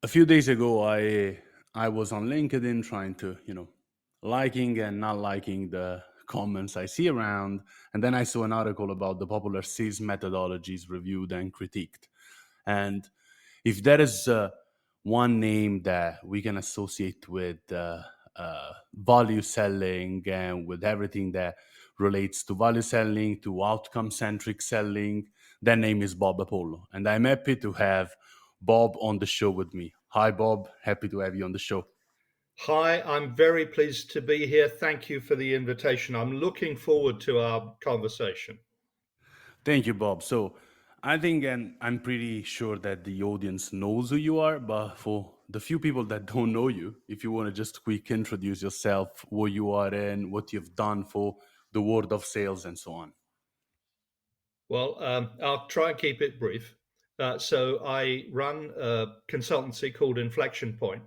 A few days ago, I was on LinkedIn trying to, liking and not liking the comments I see around, and then I saw an article about the popular sales methodologies reviewed and critiqued. And if there is one name that we can associate with value selling and with everything that relates to value selling, to outcome centric selling, that name is Bob Apollo. And I'm happy to have Bob on the show with me. Hi, Bob. Happy to have you on the show. Hi, I'm very pleased to be here. Thank you for the invitation. I'm looking forward to our conversation. Thank you, Bob. So I think, and I'm pretty sure that the audience knows who you are, but for the few people that don't know you, if you want to just quick introduce yourself, what you are and what you've done for the world of sales and so on. Well, I'll try and keep it brief. So I run a consultancy called Inflexion-Point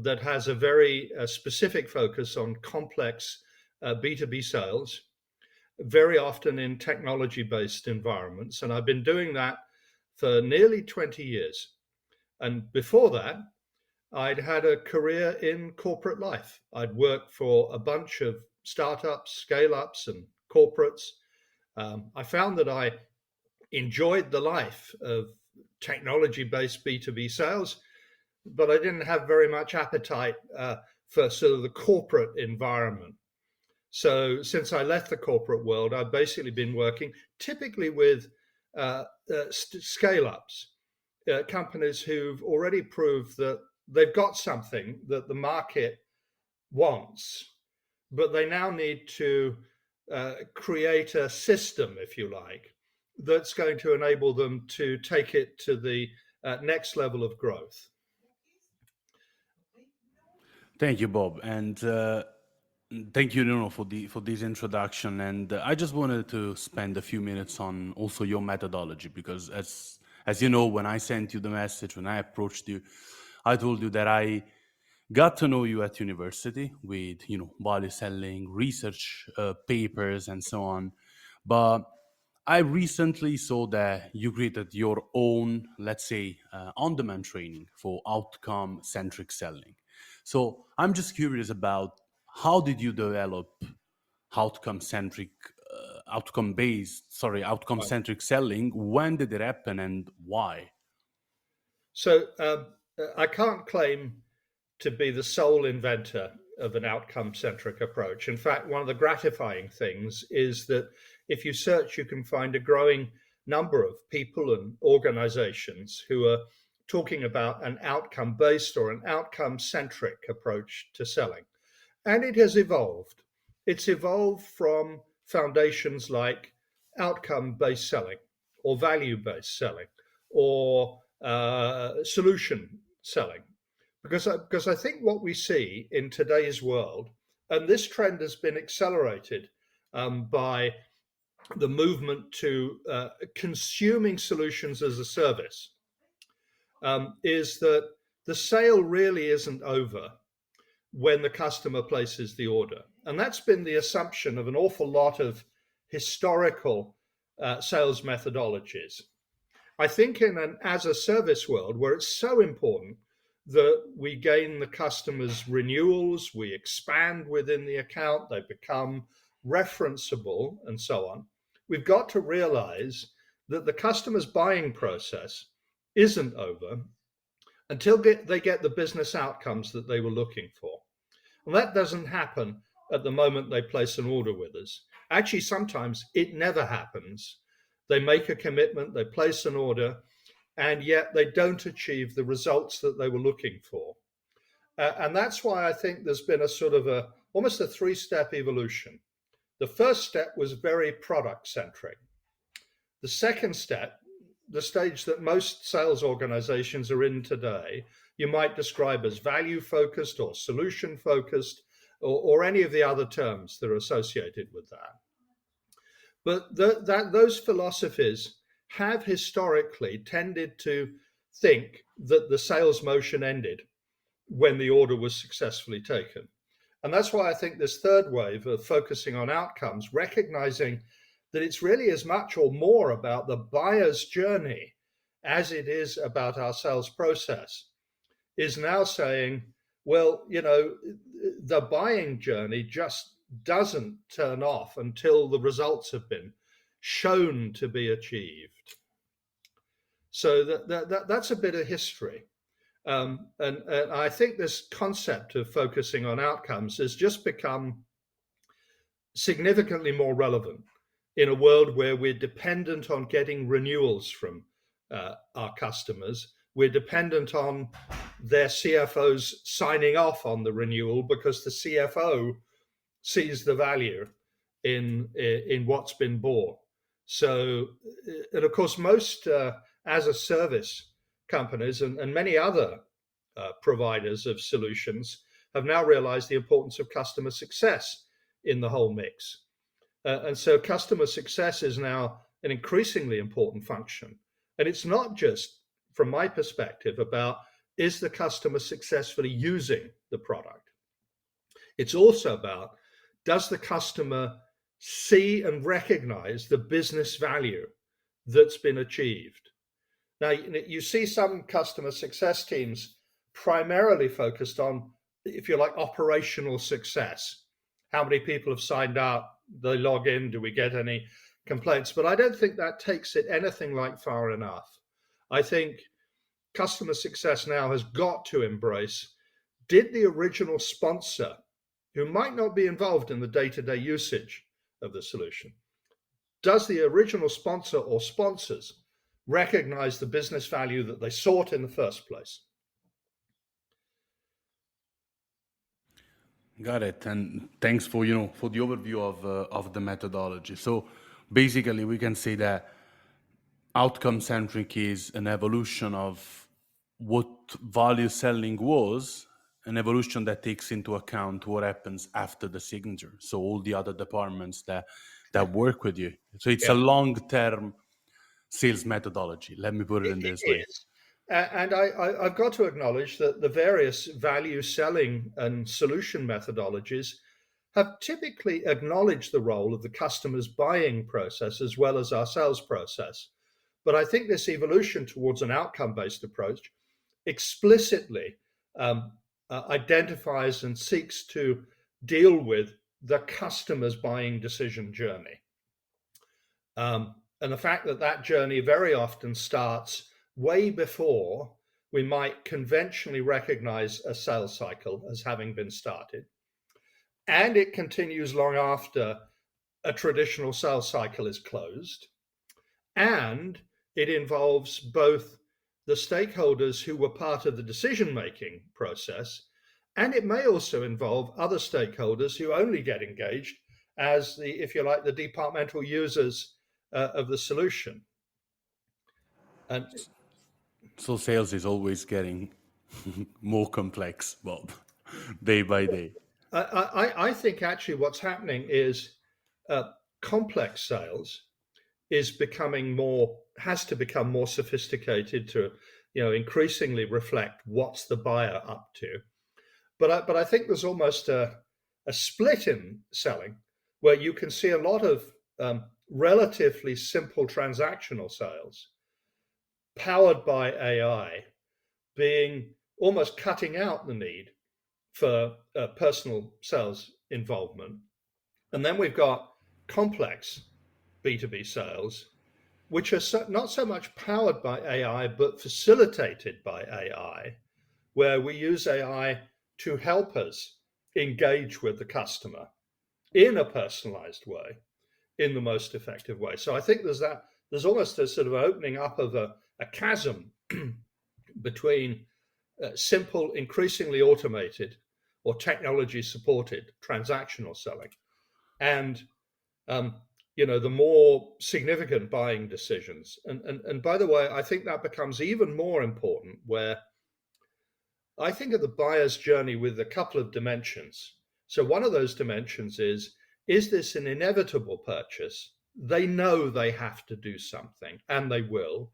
that has a very specific focus on complex B2B sales, very often in technology-based environments. And I've been doing that for nearly 20 years. And before that, I'd had a career in corporate life. I'd worked for a bunch of startups, scale ups, and corporates. I found that I enjoyed the life of technology based B2B sales, but I didn't have very much appetite for sort of the corporate environment. So since I left the corporate world, I've basically been working typically with scale ups, companies who've already proved that they've got something that the market wants, but they now need to create a system, if you like, that's going to enable them to take it to the next level of growth. Thank you, Bob, and thank you, Nuno, for this introduction. And I just wanted to spend a few minutes on also your methodology because, as you know, when I sent you the message, when I approached you, I told you that I got to know you at university with value selling, research papers, and so on. But I recently saw that you created your own, let's say, on-demand training for outcome-centric selling. So I'm just curious about how did you develop outcome-centric, Right. outcome-centric selling? When did it happen, and why? So I can't claim to be the sole inventor of an outcome centric approach. In fact, one of the gratifying things is that if you search, you can find a growing number of people and organizations who are talking about an outcome based or an outcome centric approach to selling. And it has evolved. It's evolved from foundations like outcome based selling or value based selling or solution selling because I think what we see in today's world, and this trend has been accelerated by the movement to consuming solutions as a service, is that the sale really isn't over when the customer places the order. And that's been the assumption of an awful lot of historical sales methodologies. I think in an as a service world where it's so important that we gain the customers' renewals, we expand within the account, they become referenceable, and so on, we've got to realize that the customer's buying process isn't over until they get the business outcomes that they were looking for. And that doesn't happen at the moment they place an order with us. Actually, sometimes it never happens. They make a commitment, they place an order, and yet they don't achieve the results that they were looking for. And that's why I think there's been a sort of almost a three-step evolution. The first step was very product centric. The second step, the stage that most sales organizations are in today, you might describe as value focused or solution focused or any of the other terms that are associated with that. But those philosophies have historically tended to think that the sales motion ended when the order was successfully taken. And that's why I think this third wave of focusing on outcomes, recognizing that it's really as much or more about the buyer's journey as it is about our sales process, is now saying, well, the buying journey just doesn't turn off until the results have been shown to be achieved. So that's a bit of history. And I think this concept of focusing on outcomes has just become significantly more relevant in a world where we're dependent on getting renewals from our customers. We're dependent on their CFOs signing off on the renewal because the CFO sees the value in what's been bought. So, and of course, most as a service companies and many other providers of solutions have now realized the importance of customer success in the whole mix. And so customer success is now an increasingly important function. And it's not just, from my perspective, about is the customer successfully using the product? It's also about, does the customer see and recognize the business value that's been achieved? Now, you see some customer success teams primarily focused on, if you like, operational success. How many people have signed up? They log in. Do we get any complaints? But I don't think that takes it anything like far enough. I think customer success now has got to embrace, did the original sponsor, who might not be involved in the day-to-day usage of the solution, does the original sponsor or sponsors recognize the business value that they sought in the first place? Got it. And thanks for for the overview of the methodology. So basically, we can say that outcome-centric is an evolution of what value selling was, an evolution that takes into account what happens after the signature. So all the other departments that work with you. So it's a long-term sales methodology. Let me put it in this way. Is. And I've got to acknowledge that the various value selling and solution methodologies have typically acknowledged the role of the customer's buying process as well as our sales process. But I think this evolution towards an outcome-based approach explicitly identifies and seeks to deal with the customer's buying decision journey. And the fact that that journey very often starts way before we might conventionally recognize a sales cycle as having been started. And it continues long after a traditional sales cycle is closed. And it involves both the stakeholders who were part of the decision-making process, and it may also involve other stakeholders who only get engaged as the, if you like, the departmental users of the solution. And so sales is always getting more complex, Bob, day by day. I think actually what's happening is complex sales is becoming has to become more sophisticated to, increasingly reflect what's the buyer up to. But I think there's almost a split in selling where you can see a lot of relatively simple transactional sales powered by AI being almost cutting out the need for personal sales involvement. And then we've got complex B2B sales, which are not so much powered by AI, but facilitated by AI, where we use AI to help us engage with the customer in a personalized way, in the most effective way. So I think there's almost a sort of opening up of a chasm between simple, increasingly automated or technology supported transactional selling and the more significant buying decisions. And by the way, I think that becomes even more important where I think of the buyer's journey with a couple of dimensions. So one of those dimensions is this an inevitable purchase? They know they have to do something and they will.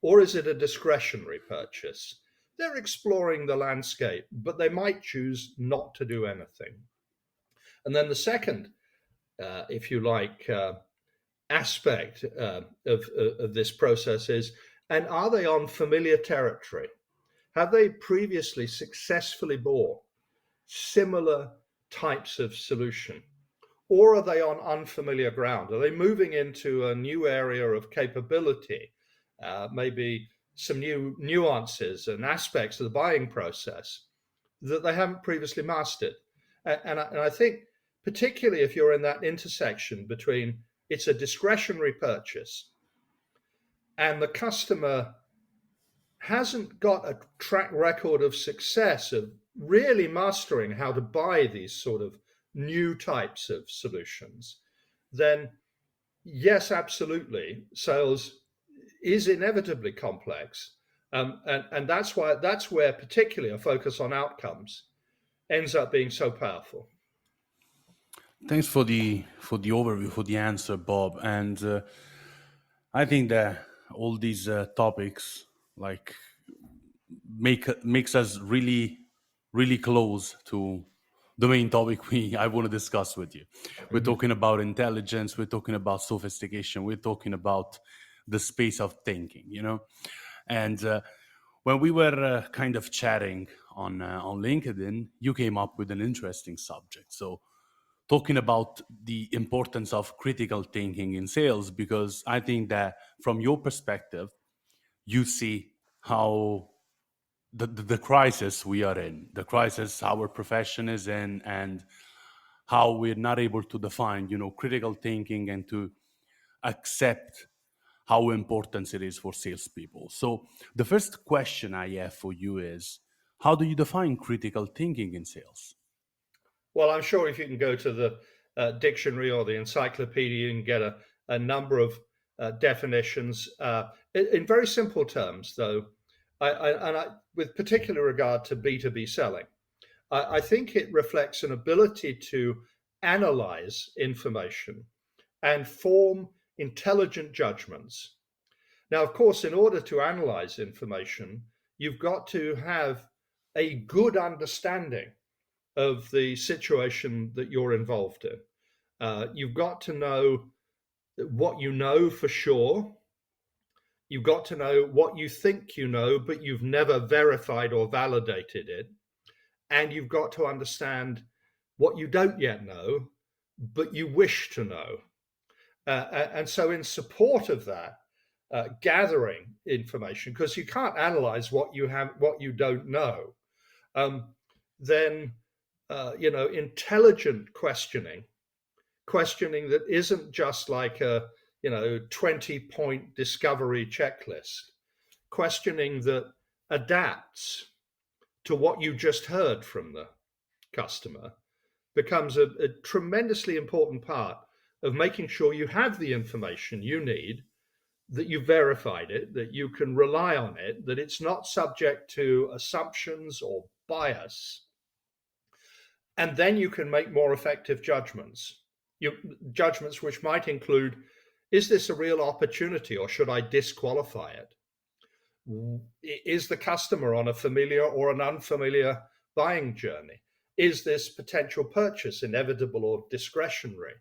Or is it a discretionary purchase? They're exploring the landscape, but they might choose not to do anything. And then the second, if you like, aspect of this process is, and are they on familiar territory? Have they previously successfully bought similar types of solution? Or are they on unfamiliar ground? Are they moving into a new area of capability, maybe some new nuances and aspects of the buying process that they haven't previously mastered? And I think, particularly if you're in that intersection between it's a discretionary purchase and the customer hasn't got a track record of success of really mastering how to buy these sort of new types of solutions, then yes, absolutely, sales is inevitably complex. And that's where particularly a focus on outcomes ends up being so powerful. Thanks for the overview, for the answer, Bob. And I think that all these topics like makes us really close to the main topic we I want to discuss with you. We're Mhm. talking about intelligence, we're talking about sophistication, we're talking about the space of thinking, you know. And when we were kind of chatting on LinkedIn, you came up with an interesting subject. So talking about the importance of critical thinking in sales, because I think that from your perspective, you see how the crisis we are in, the crisis our profession is in, and how we're not able to define, you know, critical thinking and to accept how important it is for salespeople. So the first question I have for you is, how do you define critical thinking in sales? Well, I'm sure if you can go to the dictionary or the encyclopedia and get a number of definitions. In very simple terms, though, with particular regard to B2B selling, I think it reflects an ability to analyze information and form intelligent judgments. Now, of course, in order to analyze information, you've got to have a good understanding of the situation that you're involved in. You've got to know what you know for sure. You've got to know what you think you know, but you've never verified or validated it. And you've got to understand what you don't yet know, but you wish to know. And so, in support of that, gathering information, because you can't analyze what you don't know, um, then intelligent questioning that isn't just like a 20-point discovery checklist, questioning that adapts to what you just heard from the customer becomes a tremendously important part of making sure you have the information you need, that you've verified it, that you can rely on it, that it's not subject to assumptions or bias. And then you can make more effective judgments. Judgments which might include, is this a real opportunity or should I disqualify it? Is the customer on a familiar or an unfamiliar buying journey? Is this potential purchase inevitable or discretionary?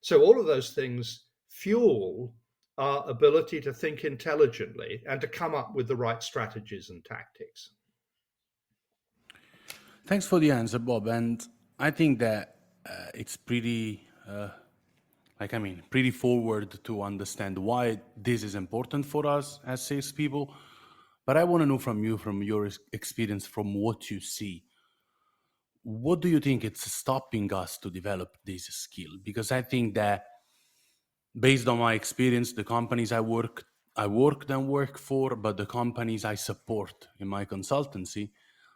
So all of those things fuel our ability to think intelligently and to come up with the right strategies and tactics. Thanks for the answer, Bob. And I think that it's pretty forward to understand why this is important for us as salespeople. But I want to know from you, from your experience, from what you see, what do you think it's stopping us to develop this skill? Because I think that based on my experience, the companies I worked and work for, but the companies I support in my consultancy,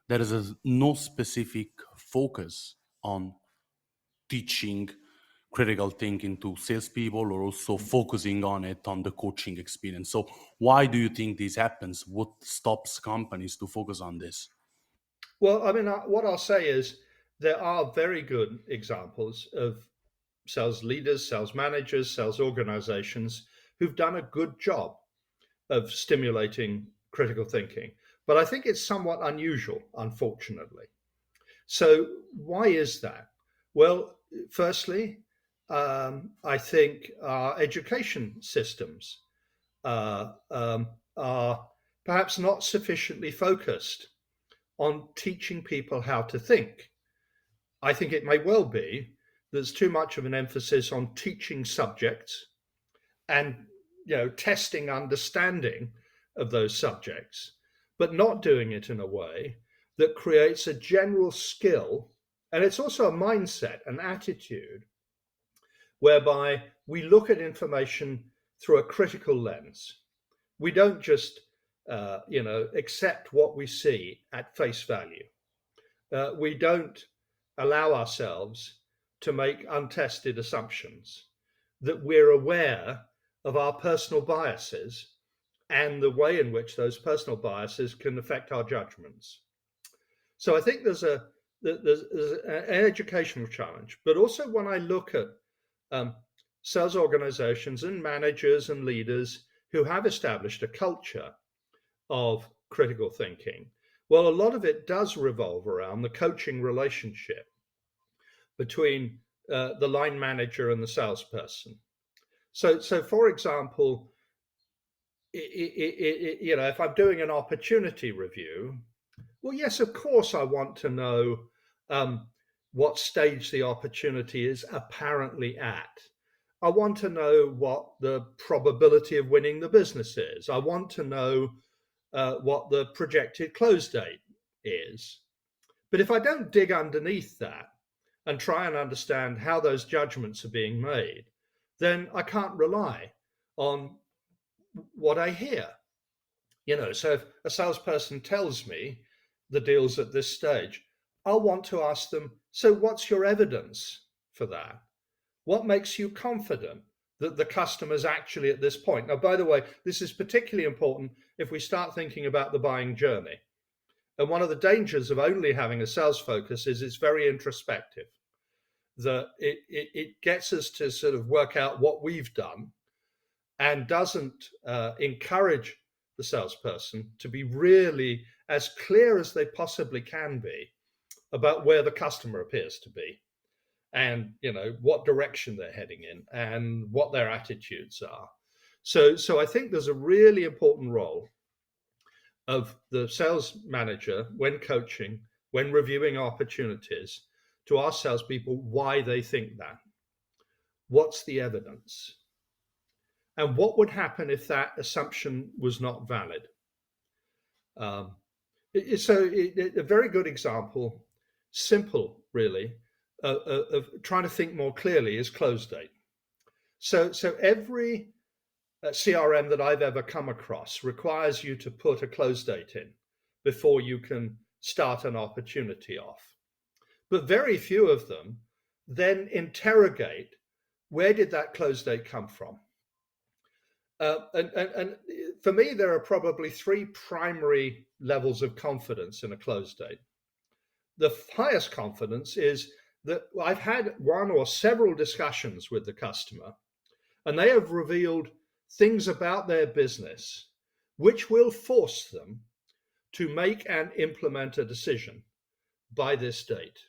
there is no specific focus on teaching critical thinking to salespeople or also focusing on it on the coaching experience. So why do you think this happens? What stops companies to focus on this? Well, I mean, what I'll say is there are very good examples of sales leaders, sales managers, sales organizations who've done a good job of stimulating critical thinking. But I think it's somewhat unusual, unfortunately. So, why is that? Well, firstly, I think our education systems are perhaps not sufficiently focused on teaching people how to think. I think it may well be there's too much of an emphasis on teaching subjects and testing understanding of those subjects, but not doing it in a way that creates a general skill. And it's also a mindset, an attitude, whereby we look at information through a critical lens. We don't just accept what we see at face value. We don't allow ourselves to make untested assumptions, that we're aware of our personal biases and the way in which those personal biases can affect our judgments. So I think there's an educational challenge, but also when I look at sales organizations and managers and leaders who have established a culture of critical thinking, well, a lot of it does revolve around the coaching relationship between the line manager and the salesperson. So for example, if I'm doing an opportunity review, well, yes, of course, I want to know what stage the opportunity is apparently at. I want to know what the probability of winning the business is. I want to know what the projected close date is. But if I don't dig underneath that and try and understand how those judgments are being made, then I can't rely on what I hear. So if a salesperson tells me the deal's at this stage, I'll want to ask them, so what's your evidence for that? What makes you confident that the customer's actually at this point? Now, by the way, this is particularly important if we start thinking about the buying journey. And one of the dangers of only having a sales focus is it's very introspective. That it gets us to sort of work out what we've done and doesn't encourage the salesperson to be really as clear as they possibly can be about where the customer appears to be and what direction they're heading in and what their attitudes are. So I think there's a really important role of the sales manager when coaching, when reviewing opportunities, to ask salespeople why they think that. What's the evidence? And what would happen if that assumption was not valid? A very good example, simple really, of trying to think more clearly is close date. So every CRM that I've ever come across requires you to put a close date in before you can start an opportunity off. But very few of them then interrogate, where did that close date come from? And for me, there are probably three primary levels of confidence in a close date. The highest confidence is that I've had one or several discussions with the customer, and they have revealed things about their business which will force them to make and implement a decision by this date.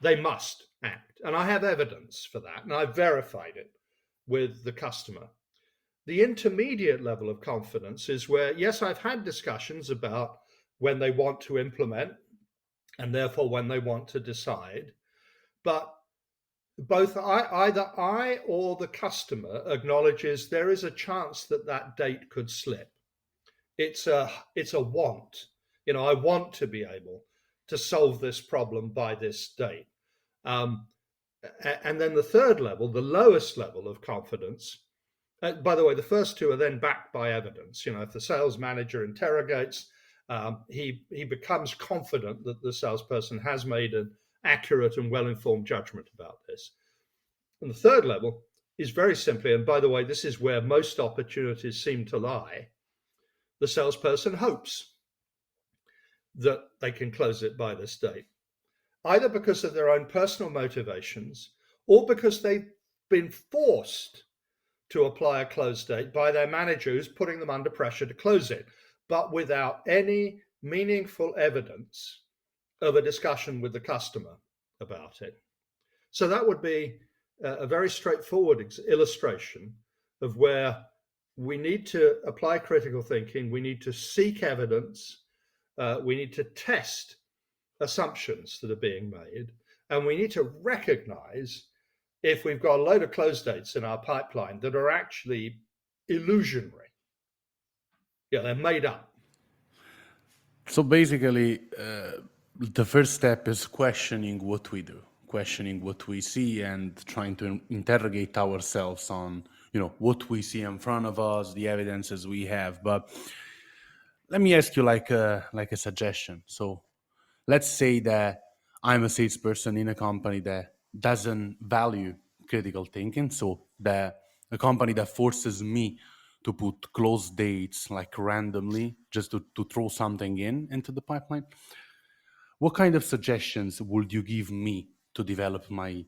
They must act. And I have evidence for that, and I've verified it with the customer. The intermediate level of confidence is where, yes, I've had discussions about when they want to implement and therefore when they want to decide, but both either I or the customer acknowledges there is a chance that that date could slip. It's a want. I want to be able to solve this problem by this date. And then the third level, the lowest level of confidence, by the way, the first two are then backed by evidence. If the sales manager interrogates, he becomes confident that the salesperson has made an accurate and well-informed judgment about this. And the third level is very simply, and by the way, this is where most opportunities seem to lie, the salesperson hopes that they can close it by this date, either because of their own personal motivations or because they've been forced to apply a close date by their manager who's putting them under pressure to close it, but without any meaningful evidence of a discussion with the customer about it. So that would be a very straightforward illustration of where we need to apply critical thinking. We need to seek evidence we need to test assumptions that are being made, and we need to recognize if we've got a load of close dates in our pipeline that are actually illusionary. Yeah, they're made up. So basically, the first step is questioning what we do, questioning what we see, and trying to interrogate ourselves on, what we see in front of us, the evidences we have. But let me ask you like a suggestion. So let's say that I'm a salesperson in a company that doesn't value critical thinking, so that a company that forces me to put close dates like randomly just to throw something into the pipeline. What kind of suggestions would you give me to develop my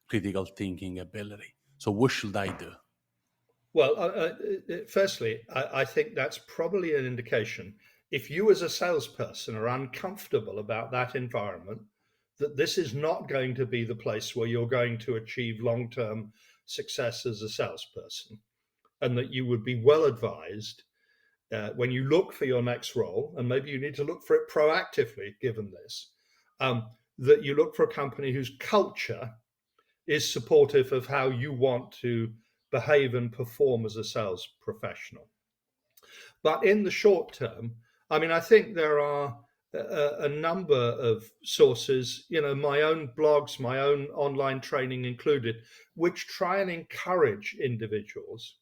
critical thinking ability? So what should I do? Well, firstly, I think that's probably an indication. If you as a salesperson are uncomfortable about that environment, that this is not going to be the place where you're going to achieve long-term success as a salesperson, and that you would be well advised when you look for your next role, and maybe you need to look for it proactively given this, that you look for a company whose culture is supportive of how you want to behave and perform as a sales professional. But in the short term, I mean, I think there are a number of sources, my own blogs, my own online training included, which try and encourage individuals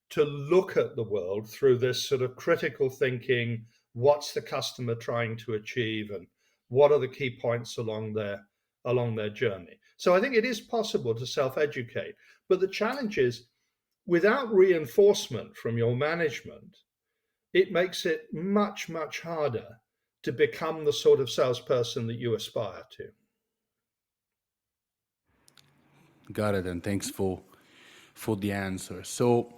to look at the world through this sort of critical thinking. What's the customer trying to achieve, and what are the key points along their journey? So I think it is possible to self-educate, but the challenge is, without reinforcement from your management, it makes it much, much harder to become the sort of salesperson that you aspire to. Got it, and thanks for the answer. So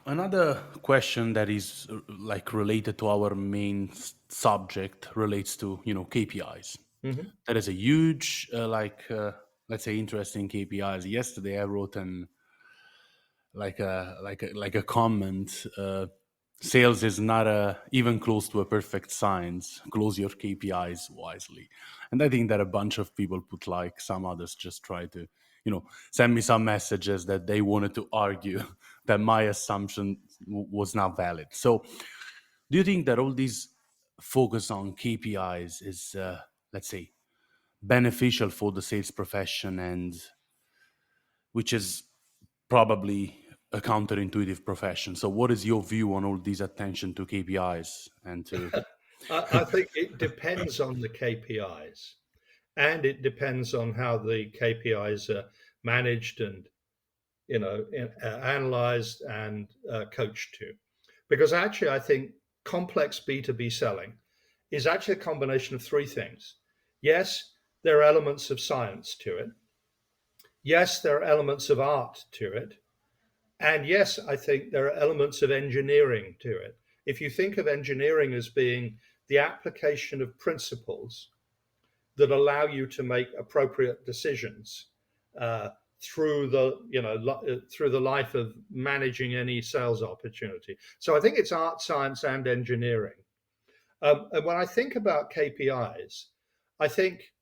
another question that is like related to our main subject relates to KPIs. Mhm. That is a huge let's say interesting KPIs. Yesterday I wrote an like a comment. Sales is not even close to a perfect science. Close your KPIs wisely. And I think that a bunch of people put like, some others just try to, send me some messages that they wanted to argue that my assumption was not valid. So do you think that all these focus on KPIs is, let's say, beneficial for the sales profession, and which is probably a counterintuitive profession? So what is your view on all these attention to KPIs and to I think it depends on the KPIs, and it depends on how the KPIs are managed and analyzed and coached to. Because actually, I think complex B2B selling is actually a combination of three things. Yes, there are elements of science to it. Yes, there are elements of art to it. And yes, I think there are elements of engineering to it. If you think of engineering as being the application of principles that allow you to make appropriate decisions uh, through the life of managing any sales opportunity. So I think it's art, science, and engineering. And when I think about KPIs, I think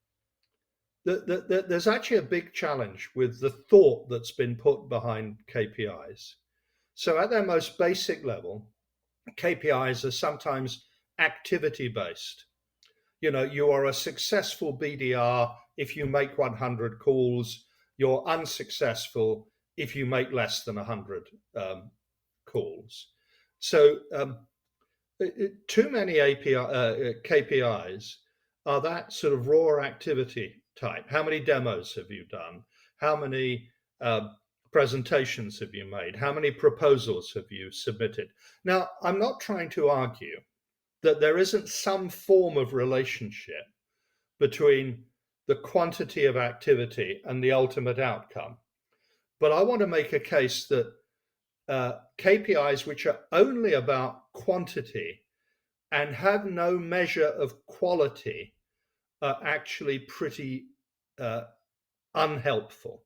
that there's actually a big challenge with the thought that's been put behind KPIs. So at their most basic level, KPIs are sometimes activity based. You are a successful BDR if you make 100 calls. You're unsuccessful if you make less than 100 calls. So too many KPIs are that sort of raw activity type. How many demos have you done? How many presentations have you made? How many proposals have you submitted? Now, I'm not trying to argue that there isn't some form of relationship between the quantity of activity and the ultimate outcome. But I want to make a case that KPIs which are only about quantity and have no measure of quality are actually pretty unhelpful.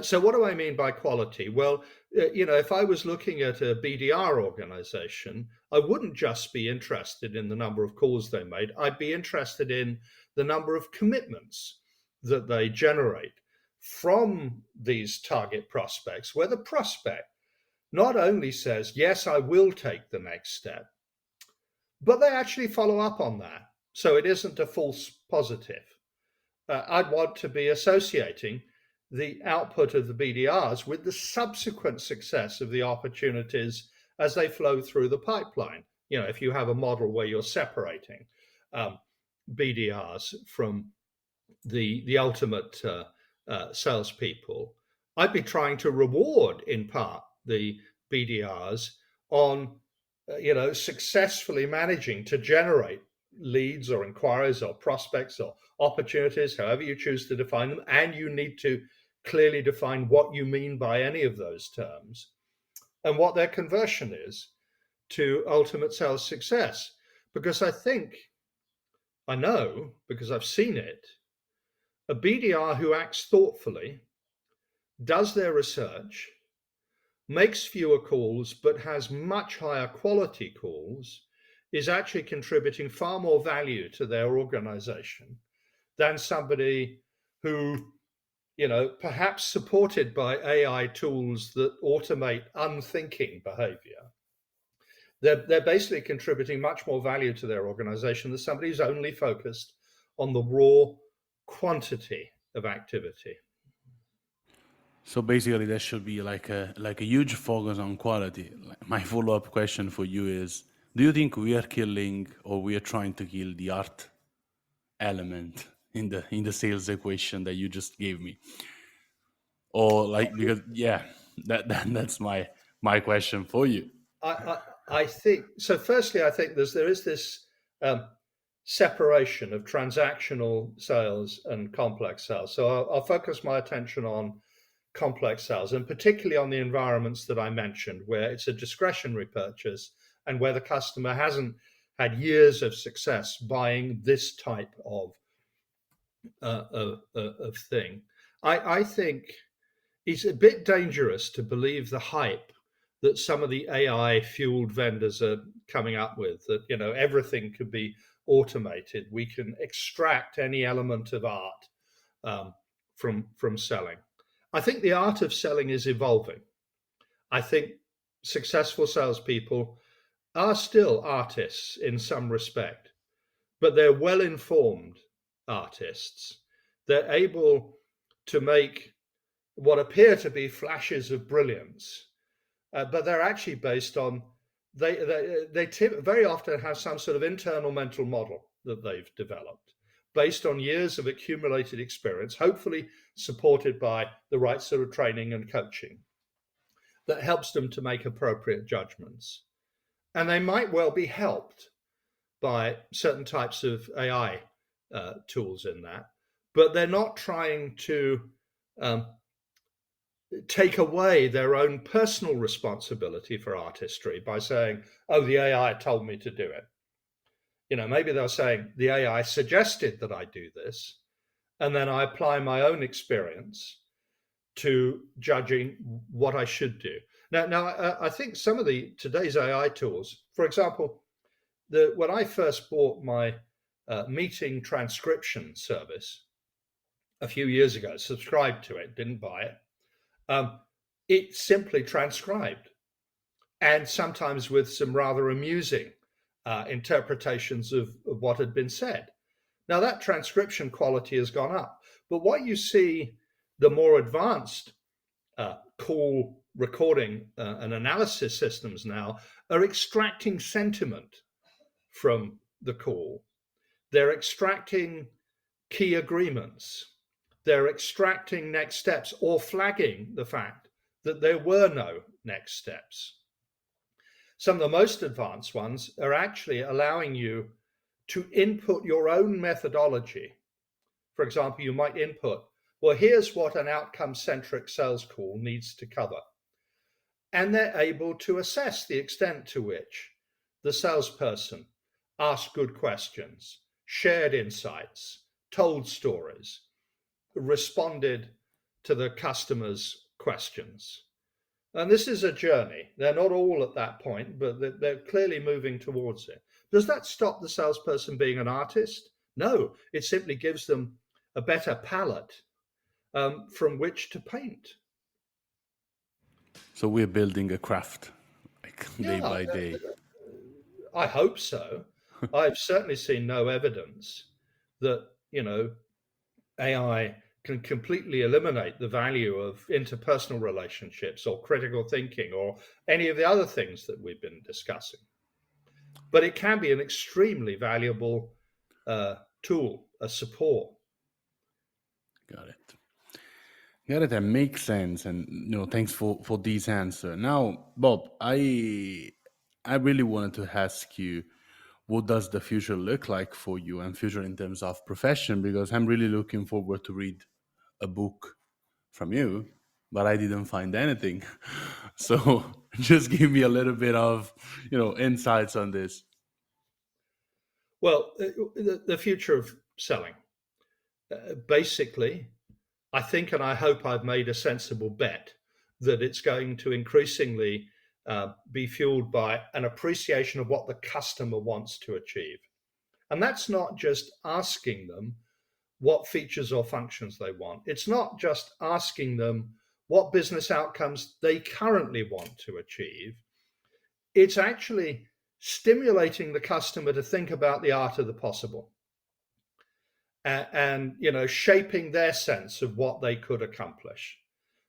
So what do I mean by quality? Well, if I was looking at a BDR organization, I wouldn't just be interested in the number of calls they made. I'd be interested in the number of commitments that they generate from these target prospects, where the prospect not only says, yes, I will take the next step, but they actually follow up on that. So it isn't a false positive. I'd want to be associating the output of the BDRs with the subsequent success of the opportunities as they flow through the pipeline. If you have a model where you're separating BDRs from the ultimate salespeople, I'd be trying to reward in part the BDRs on successfully managing to generate leads or inquiries or prospects or opportunities, however you choose to define them. And you need to clearly define what you mean by any of those terms and what their conversion is to ultimate sales success. Because I know, because I've seen it, a BDR who acts thoughtfully, does their research, makes fewer calls, but has much higher quality calls, is actually contributing far more value to their organization than somebody who, perhaps supported by AI tools that automate unthinking behavior. They're basically contributing much more value to their organization than somebody who's only focused on the raw quantity of activity. So basically, there should be like a huge focus on quality. My follow-up question for you is: do you think we are killing, or we are trying to kill, the art element in the sales equation that you just gave me? Or because that's my question for you. I think so. Firstly, I think there is this separation of transactional sales and complex sales. So I'll focus my attention on complex sales, and particularly on the environments that I mentioned, where it's a discretionary purchase and where the customer hasn't had years of success buying this type of thing. I think it's a bit dangerous to believe the hype that some of the AI fueled vendors are coming up with, that everything could be automated. We can extract any element of art from selling. I think the art of selling is evolving. I think successful salespeople are still artists in some respect, but they're well-informed artists. They're able to make what appear to be flashes of brilliance, but they're actually based on, they very often have some sort of internal mental model that they've developed based on years of accumulated experience, hopefully supported by the right sort of training and coaching that helps them to make appropriate judgments. And they might well be helped by certain types of AI tools in that, but they're not trying to take away their own personal responsibility for artistry by saying, oh, the AI told me to do it. Maybe they're saying the AI suggested that I do this, and then I apply my own experience to judging what I should do. Now, I think some of today's AI tools, for example, when I first bought my meeting transcription service a few years ago, subscribed to it, didn't buy it, it simply transcribed, and sometimes with some rather amusing interpretations of what had been said. Now, that transcription quality has gone up, but what you see, the more advanced call recording and analysis systems now are extracting sentiment from the call. They're extracting key agreements. They're extracting next steps or flagging the fact that there were no next steps. Some of the most advanced ones are actually allowing you to input your own methodology. For example, you might input, well, here's what an outcome-centric sales call needs to cover. And they're able to assess the extent to which the salesperson asked good questions, shared insights, told stories, responded to the customer's questions. And this is a journey. They're not all at that point, but they're clearly moving towards it. Does that stop the salesperson being an artist? No, it simply gives them a better palette from which to paint. So we're building a craft, like day Yeah, by day. I hope so. I've certainly seen no evidence that, AI can completely eliminate the value of interpersonal relationships or critical thinking or any of the other things that we've been discussing. But it can be an extremely valuable tool, a support. Got it. Got it. That makes sense. And thanks for this answer. Now, Bob, I really wanted to ask you, what does the future look like for you, and future in terms of profession? Because I'm really looking forward to read a book from you, but I didn't find anything. So just give me a little bit of insights on this. Well, the future of selling. Basically, I think and I hope I've made a sensible bet that it's going to increasingly be fueled by an appreciation of what the customer wants to achieve. And that's not just asking them what features or functions they want. It's not just asking them what business outcomes they currently want to achieve. It's actually stimulating the customer to think about the art of the possible and shaping their sense of what they could accomplish.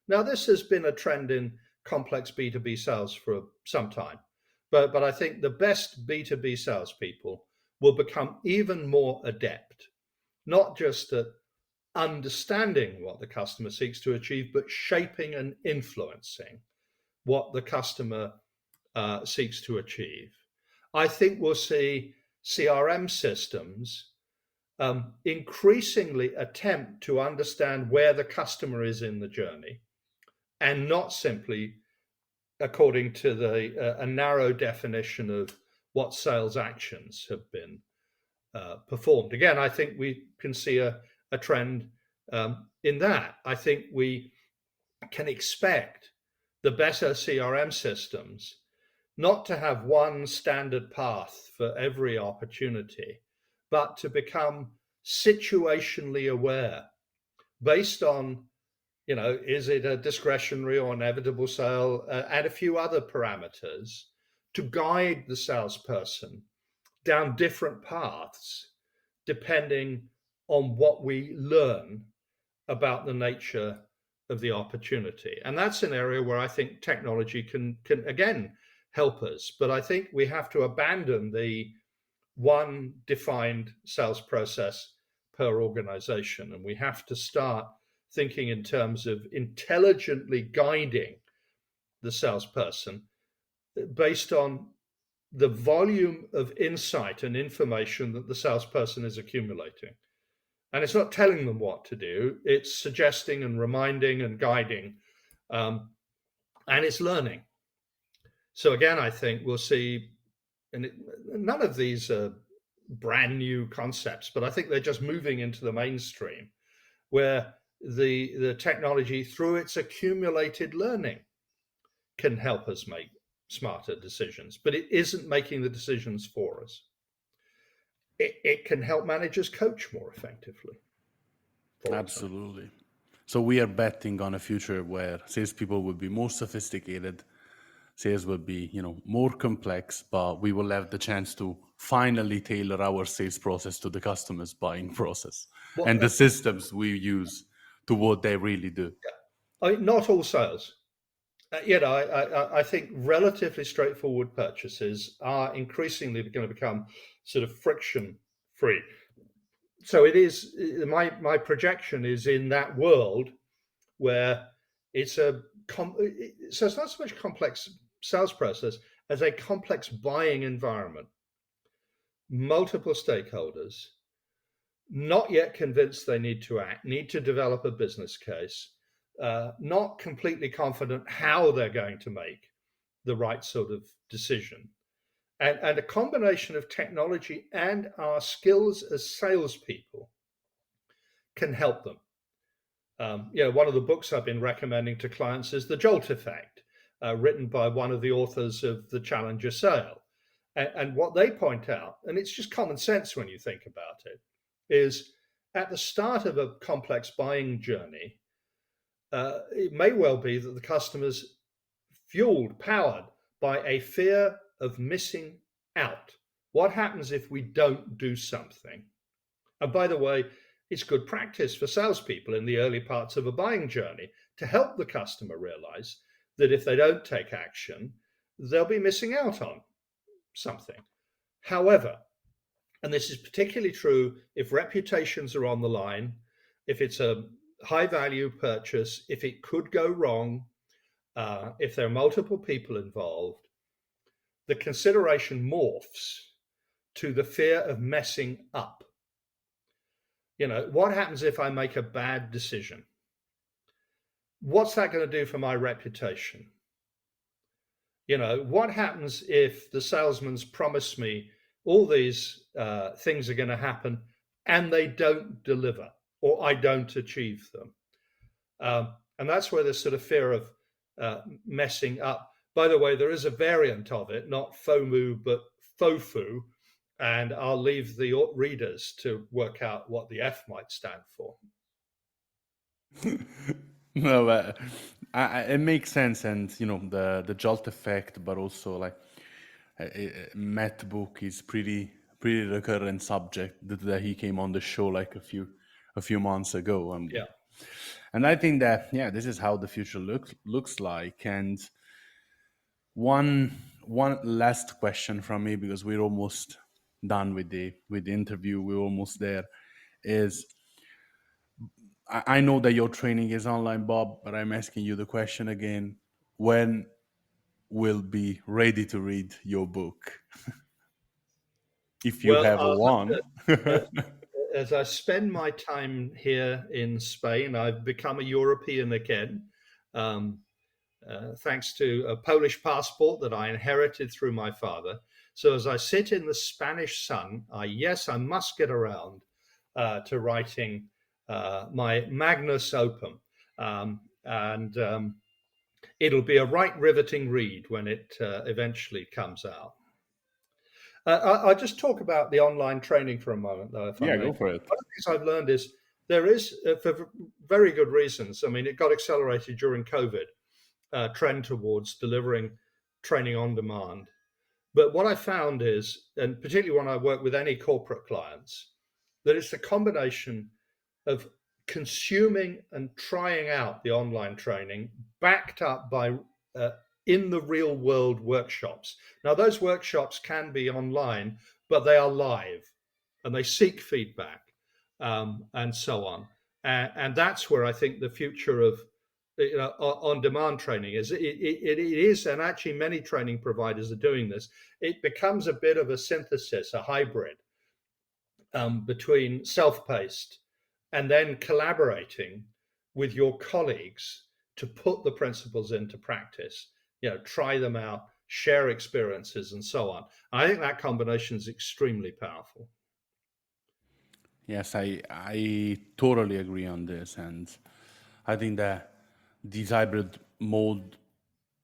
Now, this has been a trend in complex B2B sales for some time, but I think the best B2B salespeople will become even more adept, not just at understanding what the customer seeks to achieve, but shaping and influencing what the customer seeks to achieve. I think we'll see CRM systems increasingly attempt to understand where the customer is in the journey, and not simply according to a narrow definition of what sales actions have been performed. Again, I think we can see a trend in that. I think we can expect the better CRM systems not to have one standard path for every opportunity, but to become situationally aware based on, is it a discretionary or inevitable sale, and a few other parameters to guide the salesperson down different paths depending on what we learn about the nature of the opportunity. And that's an area where I think technology can again help us. But I think we have to abandon the one defined sales process per organization. And we have to start thinking in terms of intelligently guiding the salesperson based on the volume of insight and information that the salesperson is accumulating. And it's not telling them what to do, it's suggesting and reminding and guiding, and it's learning. So again, I think we'll see, and none of these are brand new concepts, but I think they're just moving into the mainstream, where the technology, through its accumulated learning, can help us make smarter decisions, but it isn't making the decisions for us. It can help managers coach more effectively. Absolutely. So we are betting on a future where salespeople will be more sophisticated, sales will be, more complex, but we will have the chance to finally tailor our sales process to the customer's buying process and the systems we use to what they really do. I mean, not all sales. I think relatively straightforward purchases are increasingly going to become sort of friction-free. So it is, my projection is in that world where so it's not so much complex sales process as a complex buying environment. Multiple stakeholders, not yet convinced they need to act, need to develop a business case, not completely confident how they're going to make the right sort of decision. And a combination of technology and our skills as salespeople can help them. One of the books I've been recommending to clients is The Jolt Effect, written by one of the authors of The Challenger Sale. And what they point out, and it's just common sense when you think about it, is at the start of a complex buying journey, it may well be that the customer's powered by a fear of missing out. What happens if we don't do something? And by the way, it's good practice for salespeople in the early parts of a buying journey to help the customer realize that if they don't take action, they'll be missing out on something. However, and this is particularly true if reputations are on the line, if it's a high value purchase, if it could go wrong, if there are multiple people involved, the consideration morphs to the fear of messing up. What happens if I make a bad decision? What's that going to do for my reputation? What happens if the salesman's promised me all these things are going to happen and they don't deliver, or I don't achieve them? And that's where this sort of fear of messing up. By the way, there is a variant of it, not FOMO, but FOFU. And I'll leave the readers to work out what the F might stand for. No, it makes sense, and the jolt effect, but also like Matt book is pretty recurrent subject that he came on the show like a few months ago. Yeah. And I think that this is how the future looks like. And one last question from me, because we're almost done with the interview. We're almost there. Is I know that your training is online, Bob, but I'm asking you the question again: when will be ready to read your book? If you have one. As I spend my time here in Spain, I've become a European again, thanks to a Polish passport that I inherited through my father. So as I sit in the Spanish sun, I must get around to writing my magnus opum. And it'll be a right riveting read when it eventually comes out. I'll just talk about the online training for a moment, though, if I may. Go for it. One of the things I've learned is there is, for very good reasons, I mean, it got accelerated during COVID, trend towards delivering training on demand. But what I found is, and particularly when I work with any corporate clients, that it's a combination of consuming and trying out the online training backed up by in the real world workshops. Now, those workshops can be online, but they are live and they seek feedback and so on. And that's where I think the future of on-demand training is. It is, and actually many training providers are doing this. It becomes a bit of a synthesis, a hybrid between self-paced and then collaborating with your colleagues to put the principles into practice, try them out, share experiences, and so on. I think that combination is extremely powerful. Yes, I totally agree on this. And I think that this hybrid mode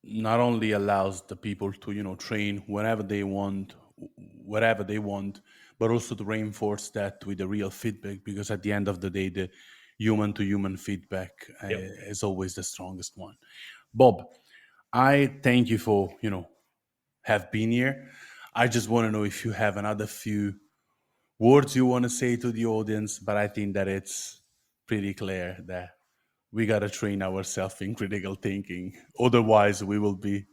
not only allows the people to, train whenever they want, wherever they want, but also to reinforce that with the real feedback, because at the end of the day, the human to human feedback is always the strongest one. Bob, I thank you for, have been here. I just want to know if you have another few words you want to say to the audience, but I think that it's pretty clear that we got to train ourselves in critical thinking. Otherwise, we will be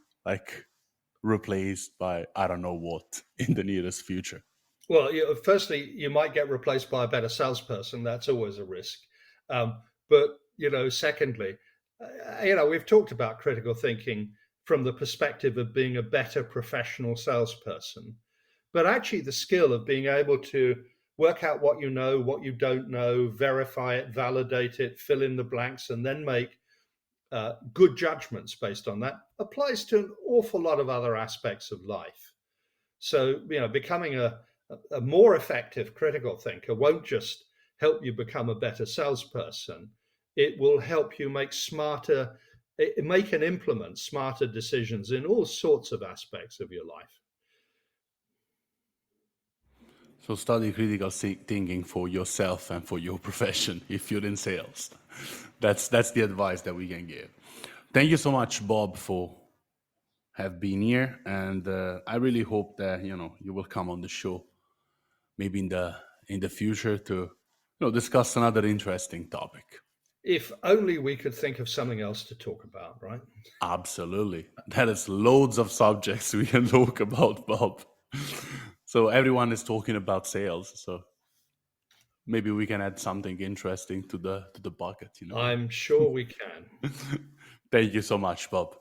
replaced by I don't know what in the nearest future. Well, firstly, you might get replaced by a better salesperson. That's always a risk. But secondly, we've talked about critical thinking from the perspective of being a better professional salesperson, but actually the skill of being able to work out what you know, what you don't know, verify it, validate it, fill in the blanks, and then make good judgments based on that applies to an awful lot of other aspects of life. So, becoming a more effective critical thinker won't just help you become a better salesperson. it will help you make and implement smarter decisions in all sorts of aspects of your life. So study critical thinking for yourself and for your profession if you're in sales. That's the advice that we can give. Thank you so much, Bob, for have been here, and I really hope that you will come on the show maybe in the future to discuss another interesting topic. If only we could think of something else to talk about, right? Absolutely, that is loads of subjects we can talk about, Bob. So everyone is talking about sales, so maybe we can add something interesting to the bucket. I'm sure we can. Thank you so much, Bob.